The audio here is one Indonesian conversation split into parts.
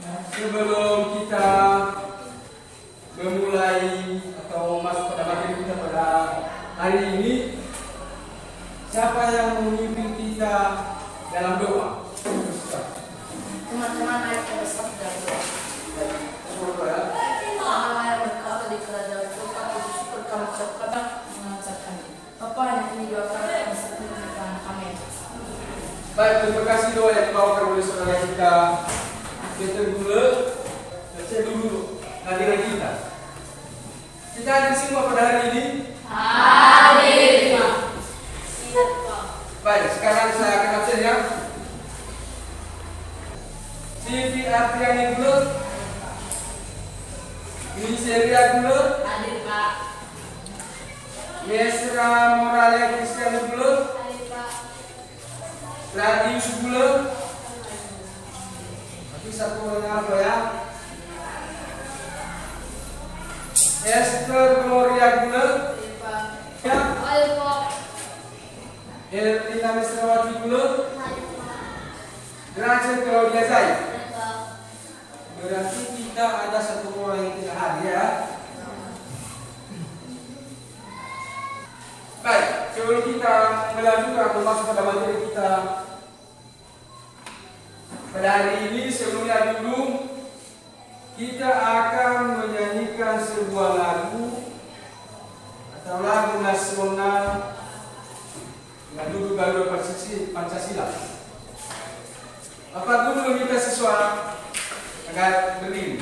Sebelum kita memulai atau masuk pada materi kita pada hari ini, siapa yang memimpin kita dalam doa? Teman-teman ayat yang bersabda Allah yang berkata di kerajaan Tuhan itu syukur kami ucapkan mengucapkan Bapa yang ini doakan kami serta kami. Baik, terima kasih doa yang dibawakan oleh saudara kita Peter Gula. Baca dulu hadiran kita. Kita hadir semua pada hari ini. Hadir. Baik, sekarang saya akan baca ya. Siti Artiani Gula, Miseria Gula, Hadir Pak. Mesra Moralia Kristiani Gula, Hadir Pak. Radius Gula. Tapi satu orang apa ya? Esther Gloria Gula, Hadir Pak. ya. Hadir Pak. Erlina Misrawati Gula, Hadir Pak. Gracia Claudia Zai. Hadir Pak. Berarti kita ada satu orang yang tidak hadir ya. Baik, sebelum kita melanjutkan atau masuk pada materi kita pada hari ini, sebelumnya dulu kita akan menyanyikan sebuah lagu atau lagu nasional yang duduk Garuda Pancasila. Bapak Guru meminta siswa agar berdiri.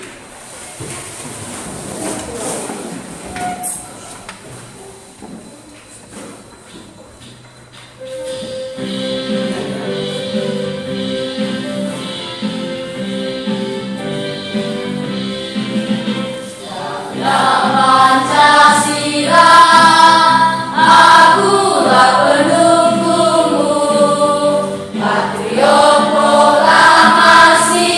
Pancasila, akulah pendukungmu, patriot proklamasi,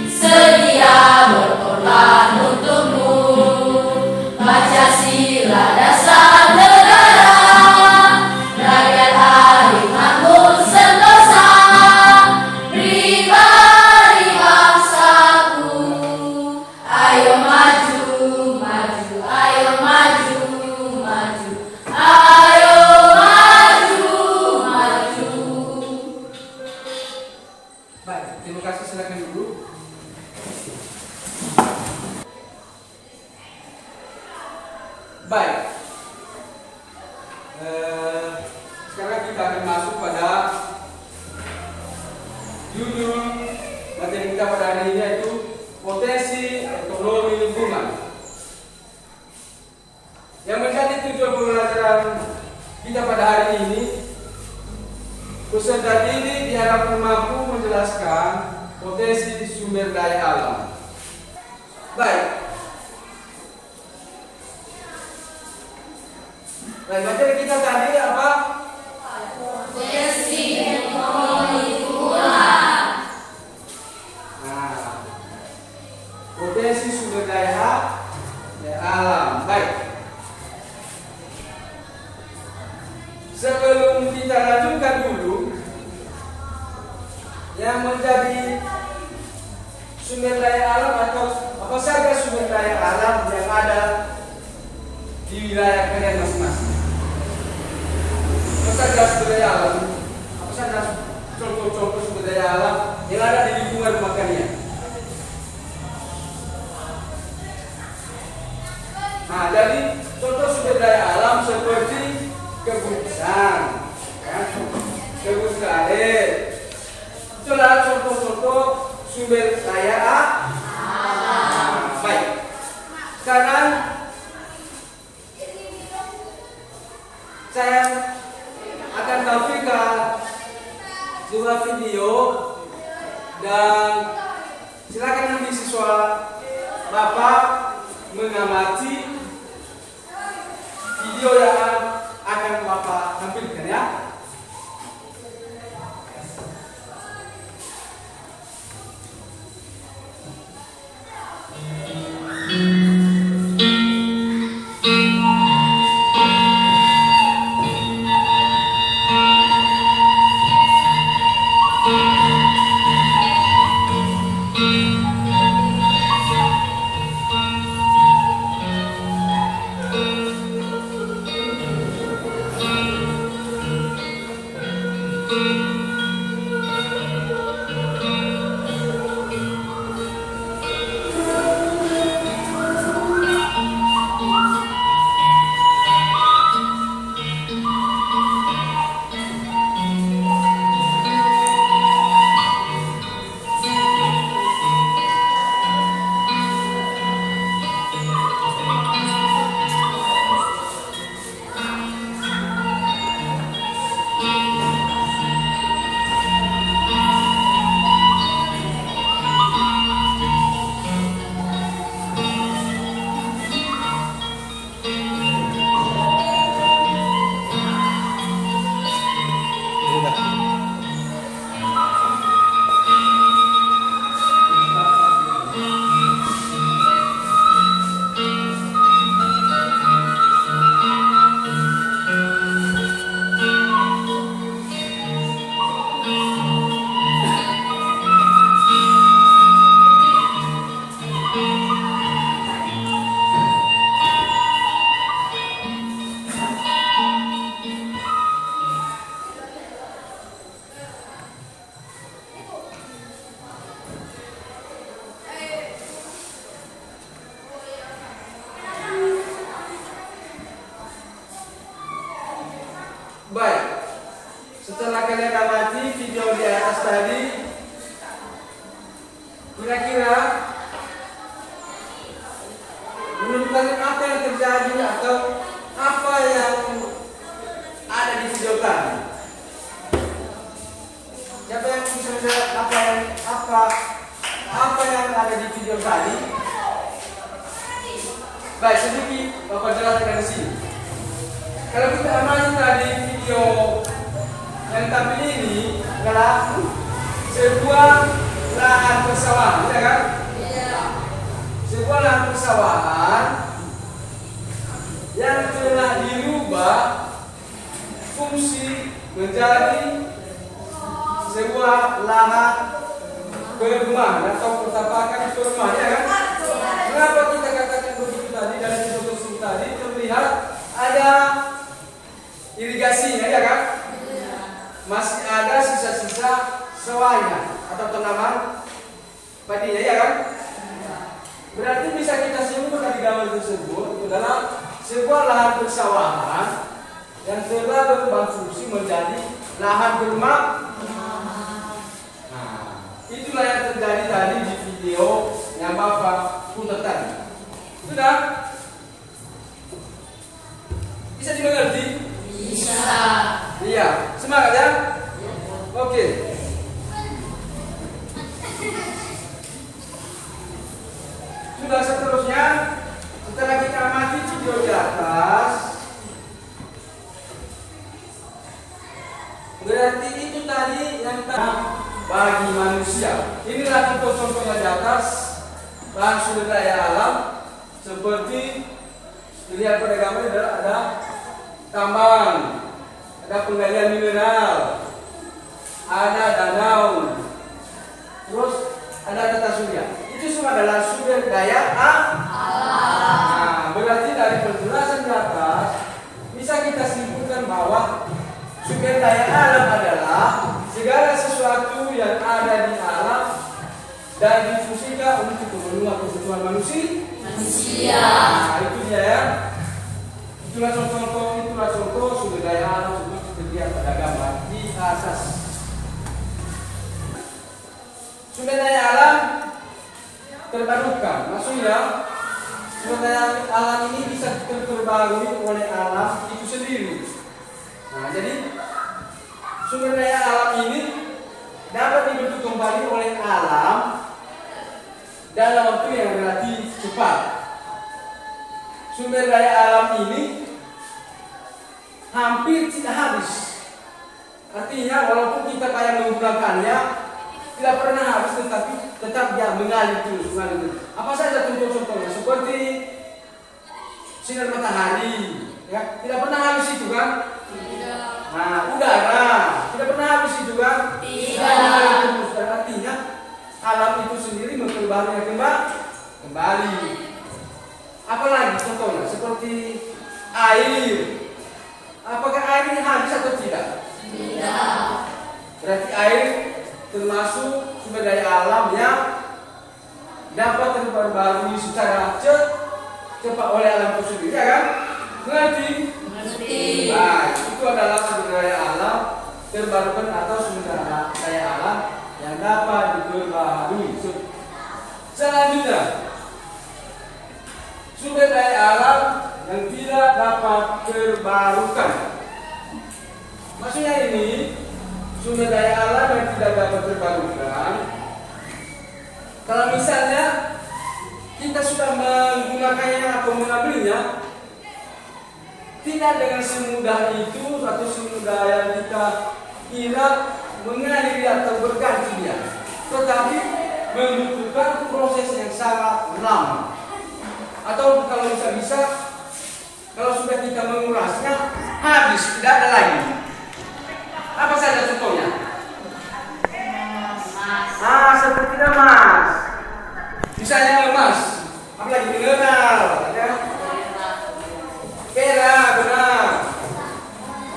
sedia berkorban untukmu. Pancasila dasar negara, rakyat hari makmur sentosa, pribadi bangsaku. Ayo maju, maju, ayo maju, maju, ayo maju, maju. Baik, terima kasih, silakan dulu. Baik, sekarang kita akan masuk pada judul materi kita pada hari ini, yaitu potensi ekonomi lingkungan. Yang menjadi tujuan pembelajaran kita pada hari ini, peserta didik diharapkan mampu menjelaskan potensi sumber daya alam. Baik, materi kita tadi apa? Potensi ekonomi lingkungan. Nah, potensi sumber daya alam. Baik. Sebelum kita lanjutkan dulu, yang menjadi sumber daya alam atau apa saja sumber daya alam yang ada di wilayah kalian masing-masing. Apa saja sumber daya alam? Apa saja contoh-contoh sumber daya alam yang ada di lingkungan rumah kalian? Nah, jadi contoh sumber daya alam seperti kebun pisang, kan? Kebun karet. Itulah contoh-contoh sumber daya alam. Baik. Sekarang saya akan tampilkan sebuah video dan silakan nanti siswa Bapak mengamati video yang akan Bapak tampilkan ya. kalian amati video di atas tadi, kira-kira menurut kalian apa yang terjadi atau apa yang ada di video tadi? Siapa yang bisa menjawab apa yang ada di video tadi? Baik, sedikit Bapak jelaskan di sini. Kalau kita amati tadi video yang tampil ini adalah sebuah lahan persawahan, ya kan? Iya. Sebuah lahan persawahan yang telah dirubah fungsi menjadi sebuah lahan perumahan atau pertapakan perumahan, ya kan? Kenapa kita katakan begitu tadi? Dalam video tersebut tadi terlihat ada irigasinya, ya kan? Masih ada sisa-sisa sawahnya atau tanaman padinya, ya kan? Berarti bisa kita simpulkan di gambar tersebut itu adalah sebuah lahan persawahan yang telah berubah fungsi menjadi lahan perumahan. Nah, itulah yang terjadi tadi di video yang Bapak putar tadi. Sudah? Bisa dimengerti? Bisa. Iya, semangat ya. Oke. Sudah, seterusnya setelah kita amati video di atas, berarti itu tadi yang bagi manusia. Inilah contoh-contohnya di atas bahan sumber daya alam seperti dilihat pada gambar ada tambang, ada penggalian mineral, ada danau, terus ada tata surya. Itu semua adalah sumber daya alam. Nah, berarti dari penjelasan di atas bisa kita simpulkan bahwa sumber daya alam adalah segala sesuatu yang ada di alam dan difungsikan untuk memenuhi kebutuhan manusia. Nah, itu dia ya. Itulah contoh sumber daya alam seperti terlihat pada gambar di atas. Sumber daya alam terbarukan, maksudnya sumber daya alam ini bisa terbarui oleh alam itu sendiri. Nah, jadi sumber daya alam ini dapat dibentuk kembali oleh alam dalam waktu yang relatif cepat. Sumber daya alam ini hampir tidak habis. Artinya walaupun kita banyak menggunakannya, tidak pernah habis, tetapi tetap dia mengalir terus. Apa saja contoh-contohnya? Seperti sinar matahari, ya, tidak pernah habis itu kan? Tidak. Nah, udara tidak pernah habis itu kan? Tidak. Artinya alam itu sendiri memperbarui kembali. Apalagi contohnya seperti air. Apakah air ini habis atau tidak? Tidak. Berarti air termasuk sumber daya alam yang dapat terperbarui secara cepat oleh alam itu sendiri, ya kan? Mengerti? Mengerti. Nah, itu adalah sumber daya alam terbarukan atau sumber daya alam yang dapat diperbarui. Selanjutnya, sumber daya alam yang tidak dapat terbarukan. Maksudnya ini sumber daya alam yang tidak dapat terbarukan. Kalau misalnya kita sudah menggunakannya atau mengambilnya, tidak dengan semudah itu atau semudah yang kita kira mengalir atau berganti dia, tetapi membutuhkan proses yang sangat lama. Atau kalau bisa kalau sudah kita mengurasnya habis, tidak ada lagi. Apa saja contohnya? Seperti emas. Misalnya emas, apalagi mineral, ya? Perak, benar.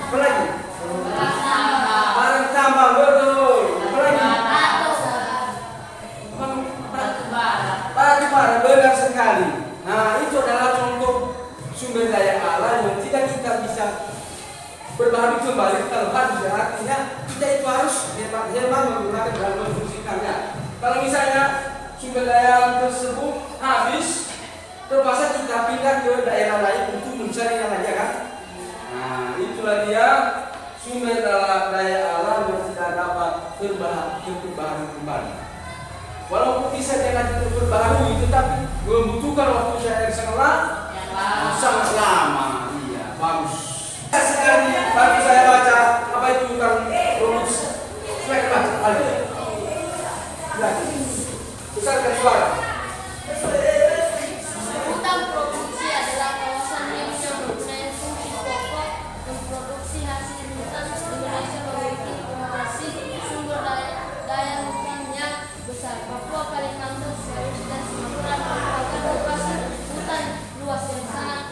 Apalagi? Barang tambang, betul. Apalagi? Batu bara, benar sekali. Nah, itu adalah contoh sumber daya alam yang tidak kita bisa berbaharui kembali kalau harus ya, artinya kita itu harus hemat menggunakan dalam memfungsikannya. Kalau misalnya sumber daya tersebut habis, terpaksa kita pindah ke daerah lain untuk mencari yang lain, kan? Nah, itulah dia sumber daya alam yang tidak dapat terbaharui kembali. Walaupun bisa dia nanti terbaharui, tetapi membutuhkan waktu yang sangat lama. Iya, bagus. Sekali baru saya baca apa itu tentang produksi. Silakan baca, Aldi. Silakan. Besarkan suara. Hutan produksi adalah kawasan yang mempunyai fungsi pokok memproduksi hasil hutan. Indonesia memiliki populasi sumber daya hutan yang besar. Papua, Kalimantan, Sulawesi, dan Sumatera merupakan lokasi hutan luas yang sangat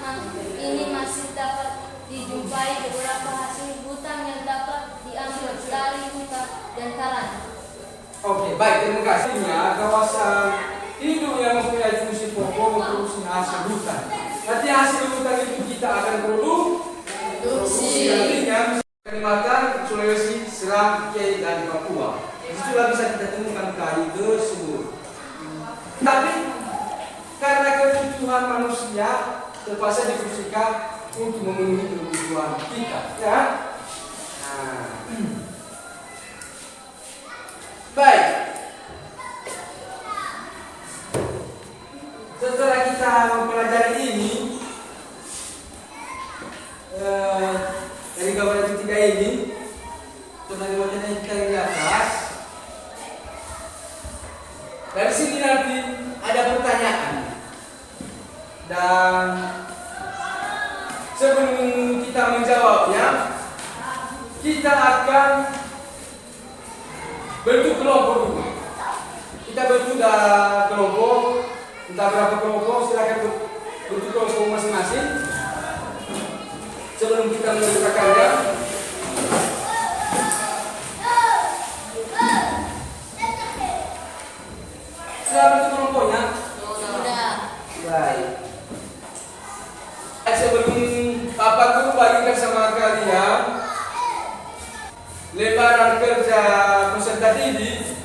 ini masih dapat dijumpai beberapa hasil hutan yang dapat diambil dari hutan dan karang. Oke, baik, terima kasih. Kawasan hidup yang mempunyai fungsi pokok memproduksi hasil hutan. Nanti hasil hutan itu kita akan produksi. Nantinya Kalimantan, Sulawesi, Seram, Aceh, dan Papua. Disitulah bisa kita temukan kayu tersebut. Tapi karena kebutuhan manusia terpaksa difungsikan untuk memenuhi kebutuhan kita, ya. Nah. Baik. Setelah kita mempelajari ini dari gambar ketiga ini, tentang wajah yang kita di atas. Dari sini nanti ada pertanyaan dan sebelum kita menjawabnya, kita akan bentuk kelompok dulu. Kita bentuk kelompok, entah berapa kelompok, silakan bentuk kelompok masing-masing. Sebelum kita mengerjakannya, sudah bentuk kelompoknya? Sudah. Baik. Sebelum Bapak Guru bagikan sama kalian lembaran kerja peserta didik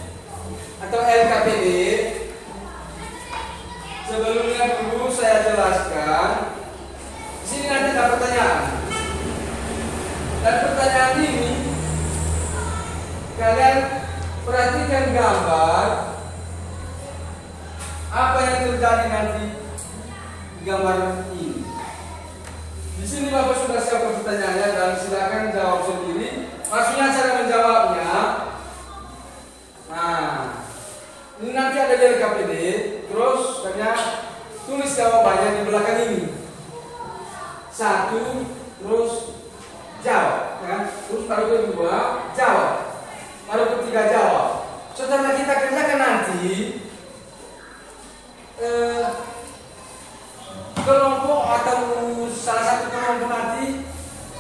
atau LKPD. Sebelumnya dulu saya jelaskan. Di sini nanti ada pertanyaan. Dan pertanyaan ini kalian perhatikan gambar apa yang terjadi nanti di gambar ini. Di sini Bapak sudah siapkan pertanyaannya dan silakan jawab sendiri. Maksudnya cara menjawabnya. Nah, ini nanti ada di LKPD. Terus katanya tulis jawabannya di belakang ini. Satu, terus jawab, kan? Terus baru kedua jawab, baru ketiga jawab. Setelah kita kerjakan nanti, kelompok atau salah satu kelompok nanti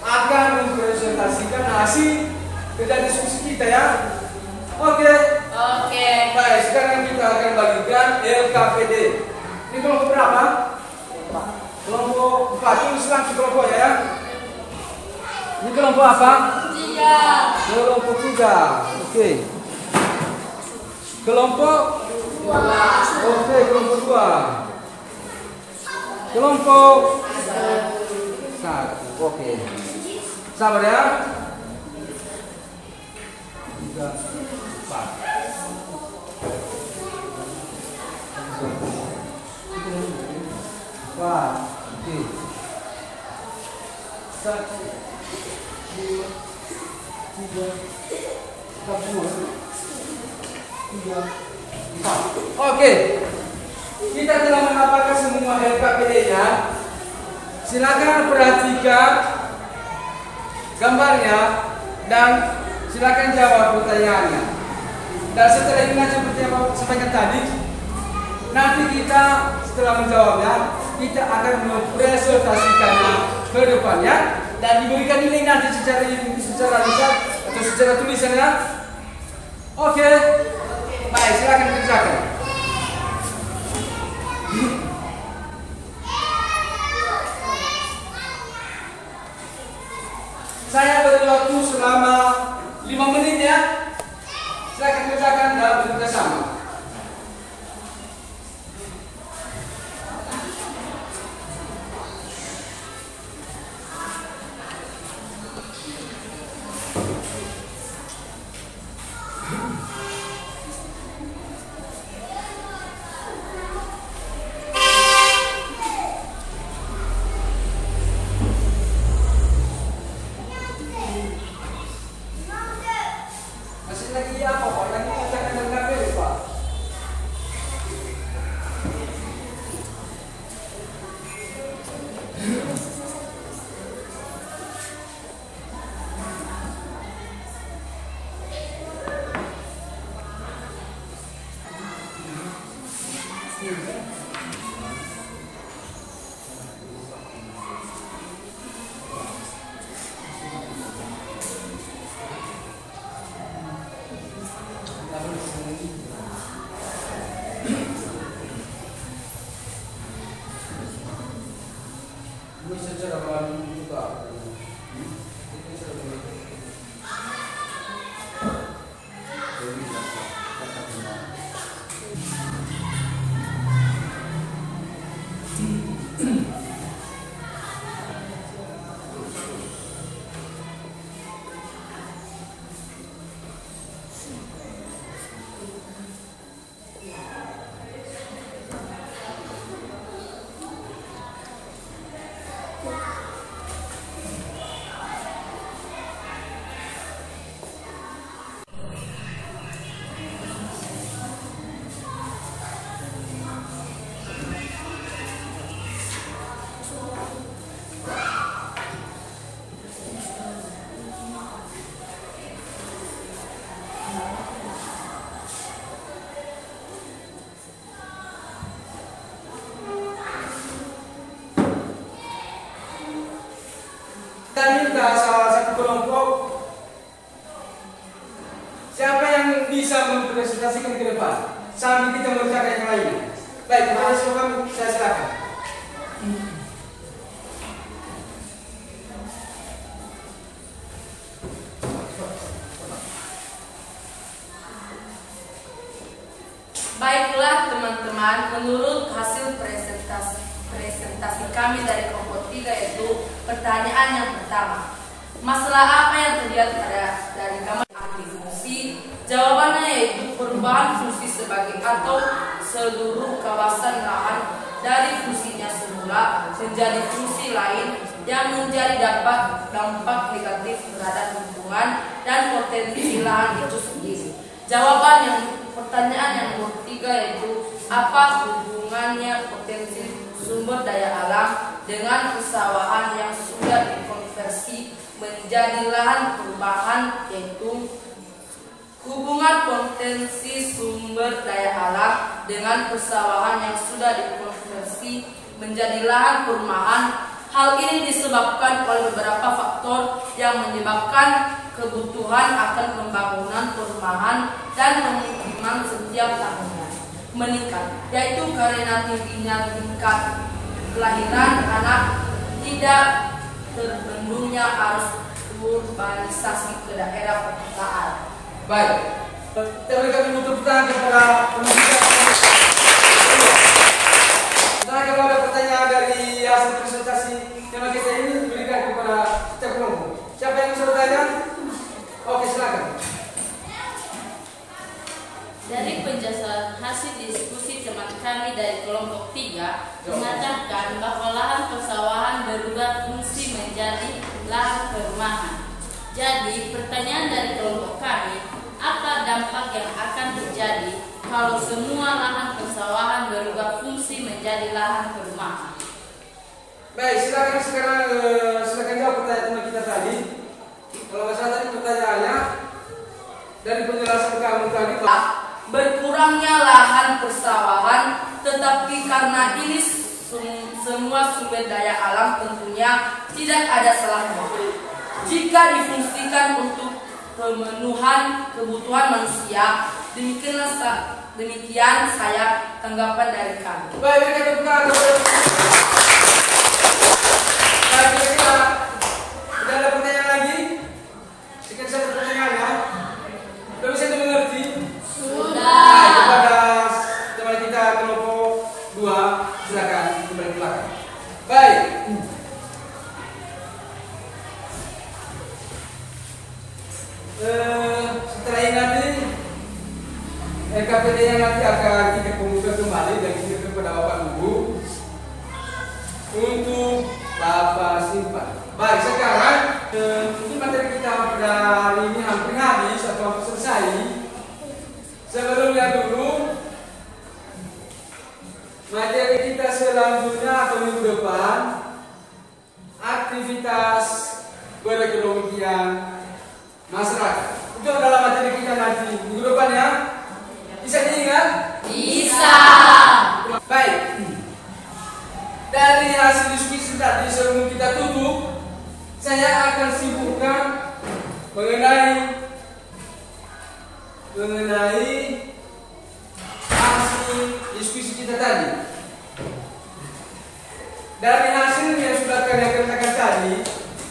akan mempresentasikan hasil kerja diskusi kita, ya. Oke. Baik, sekarang kita akan bagikan LKPD. Ini kelompok berapa? Kelompok 4. Tulis langsung kelompoknya, ya. Ini kelompok apa? 3. Kelompok 3. Oke. Kelompok 2. Oke, kelompok 2. Kelompok 1. Oke. Sabar, ya. 3, 4. Wah, oke. 1, 2, 3, 4. Oke. Kita telah menghafalkan semua LKPD-nya. Silakan perhatikan gambarnya dan silakan jawab pertanyaannya. Dan setelah ini seperti yang Bapak sampaikan tadi, nanti kita setelah menjawabnya, kita akan mempresentasikannya ke depannya dan diberikan nilai nanti secara lisan atau secara tulisannya. Oke. Baik, silakan kerjakan. Saya Ini secara malam juga. Itu secara malam. Kita minta salah satu kelompok siapa yang bisa mempresentasikan ke depan sambil kita mengerjakan yang lain. Baik, kepada silakan saya silakan. Baiklah teman-teman, menurut hasil presentasi kami dari kelompok 3 yaitu pertanyaan yang pertama, masalah apa yang terlihat dari gambar arti fungsi? Jawabannya yaitu perubahan fungsi sebagai atau seluruh kawasan lahan dari fungsinya semula menjadi fungsi lain yang menjadi dampak negatif terhadap lingkungan dan potensi lahan itu sendiri. Jawaban yang pertanyaan yang nomor 3 yaitu apa hubungannya potensi sumber daya alam dengan persawahan yang sudah dikonversi menjadi lahan perumahan, yaitu hubungan potensi sumber daya alam dengan persawahan yang sudah dikonversi menjadi lahan perumahan. Hal ini disebabkan oleh beberapa faktor yang menyebabkan kebutuhan akan pembangunan perumahan dan pemukiman setiap tahunnya meningkat, yaitu karena tingginya tingkat kelahiran anak, tidak terbendungnya arus urbanisasi ke daerah perkotaan. Baik, kita berikan dulu tepuk tangan kepada penulis. Nah, kalau ada pertanyaan dari hasil presentasi tema kita ini, berikan kepada setiap kelompok. Siapa yang bisa bertanya? Oke, silakan. Dari penjelasan hasil diskusi teman kami dari kelompok 3 mengatakan bahwa lahan persawahan berubah fungsi menjadi lahan perumahan. Jadi pertanyaan dari kelompok kami, apa dampak yang akan terjadi kalau semua lahan persawahan berubah fungsi menjadi lahan perumahan? Baik, silakan sekarang silakan jawab pertanyaan teman kita tadi. Kalau nggak salah tadi pertanyaannya dari penjelasan kamu tadi, berkurangnya lahan persawahan, tetapi karena ini semua sumber daya alam tentunya tidak ada salahnya jika difungsikan untuk pemenuhan kebutuhan manusia. Demikian saya tanggapan dari kami. baik, kita buka. Baik, kita tidak ada pertanyaan lagi. Sekian satu pertanyaan ya. Sudah bisa dimengerti? Baik, kepada teman kita kelompok 2, silakan kembali ke belakang. Baik. Setelah ini nanti RKPD yang nanti akan kita kumpulkan kembali dan kita kepada Bapak Ibu untuk Bapak simpan. Baik, sekarang mungkin materi kita pada hari ini hampir habis atau hampir selesai. Sebelumnya dulu materi kita selanjutnya atau minggu depan aktivitas perekonomian masyarakat. Itu adalah materi kita nanti minggu depan ya. Bisa diingat? Bisa. tadi sebelum kita tutup, saya akan sibukkan mengenai hasil diskusi kita tadi. Dari hasil yang sudah kalian katakan tadi,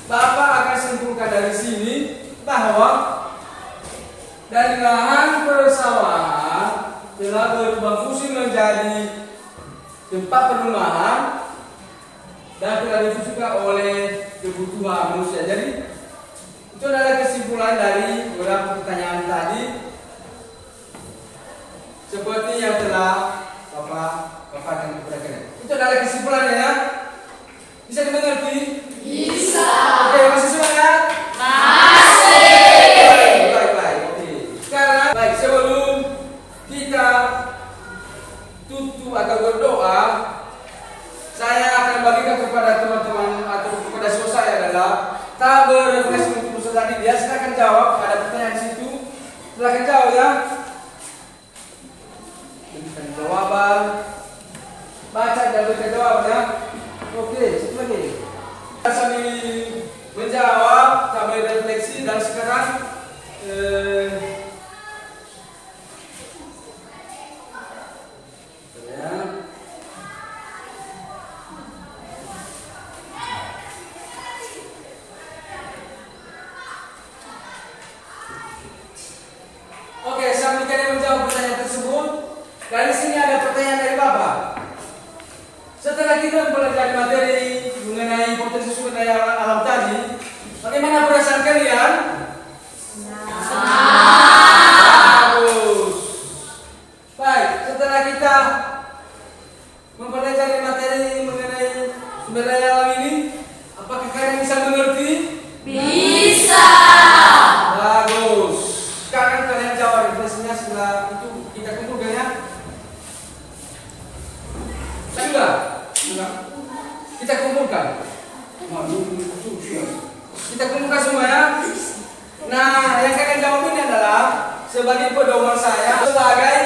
Bapak akan simpulkan dari sini bahwa dari lahan persawahan telah berubah fungsi menjadi tempat perumahan dan telah difungsikan oleh kebutuhan manusia. Jadi itu adalah kesimpulan dari beberapa pertanyaan tadi, seperti yang telah Bapak paparkan kepada kalian. Itu adalah kesimpulannya ya. Bisa dimengerti? Bisa. Oke, masih semangat? Masih. Baik. Oke. Sekarang, baik, sebelum kita tutup atau berdoa, saya akan bagikan kepada teman-teman atau kepada siswa saya adalah tabel refleksi untuk usaha tadi. Dia silakan jawab, ada pertanyaan di situ. Silakan jawab ya. Berikan jawaban. Baca dan berikan jawabannya. Oke, satu lagi. Sambil menjawab, kami refleksi dan sekarang oke, sambil kalian menjawab pertanyaan tersebut, dari sini ada pertanyaan dari Bapak. Setelah kita mempelajari materi mengenai potensi sumber daya alam tadi, bagaimana perasaan kalian? Bagus. Baik, setelah kita mempelajari materi mengenai sumber daya alam ini, apakah kalian bisa mengerti? Bisa. Bagus. Sekarang kalian jawab refleksinya setelah itu kita kumpulkan ya. Sudah. Kita kumpulkan. Kita kumpulkan semua ya. Nah, yang kalian jawab ini adalah sebagai pedoman saya sebagai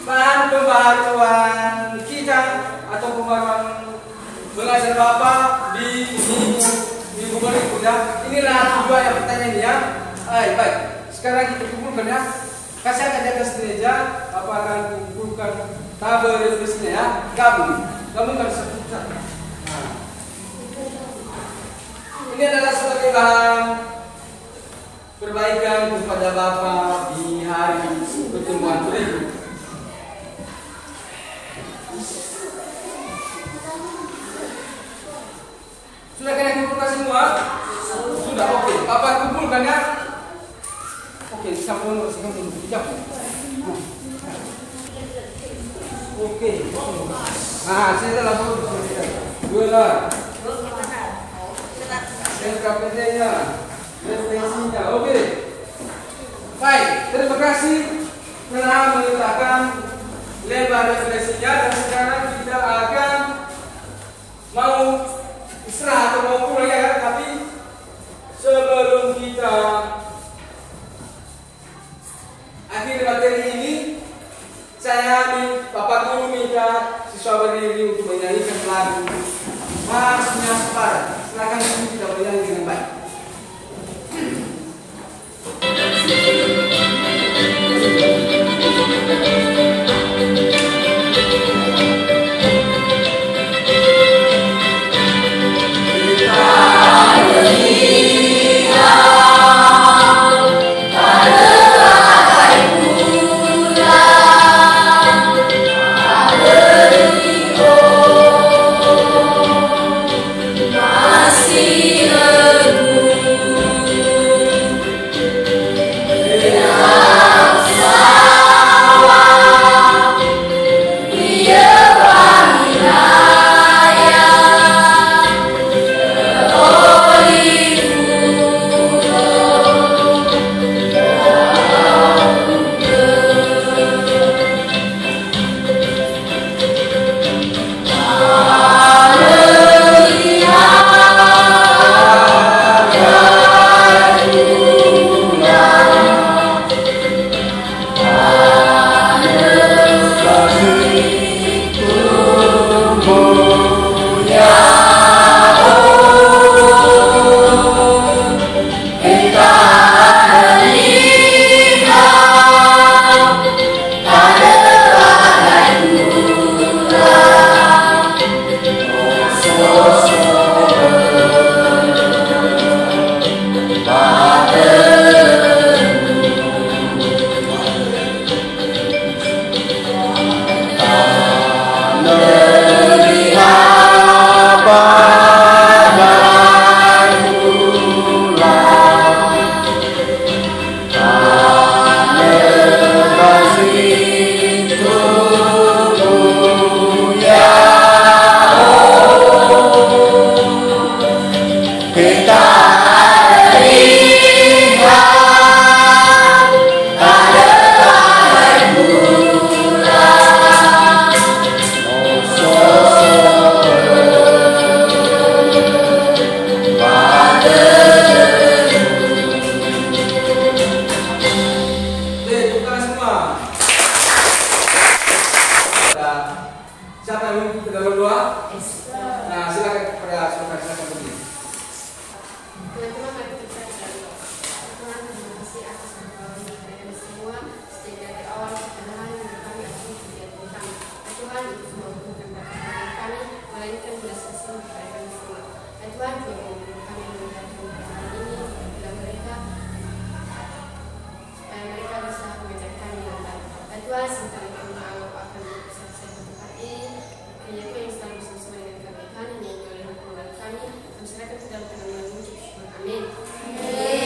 bahan pembaharuan kita atau pembaharuan belajar Bapak di minggu berikutnya. Inilah tujuan yang pertanyaan ya. Baik. Sekarang kita kumpulkan ya. Kasih akan di atas meja. Bapak akan kumpulkan tabel refleksinya ya. Gabungkan satu-satu. Nah. Ini adalah sebagai bahan perbaikan kepada Bapak di hari pertemuan berikut. Sudah kalian kumpulkan semua? Sudah, oke. Bapak kumpulkan ya. Oke, sambung. Oke. Nah, saya telah dua lah. SKPD-nya, refleksinya. Oke. Baik, terima kasih telah meletakkan lebar refleksinya dan sekarang kita akan mau istirahat atau mau pulang ya, tapi sebelum kita akhir materi ini, saya Bapak Guru minta siswa berdiri untuk menyanyikan lagu Marsnya Separa. Silakan kita bernyanyi dengan baik. Masih Siapa yang memimpin kita dalam doa? Esther. Nah, silakan kepada saudara-saudara.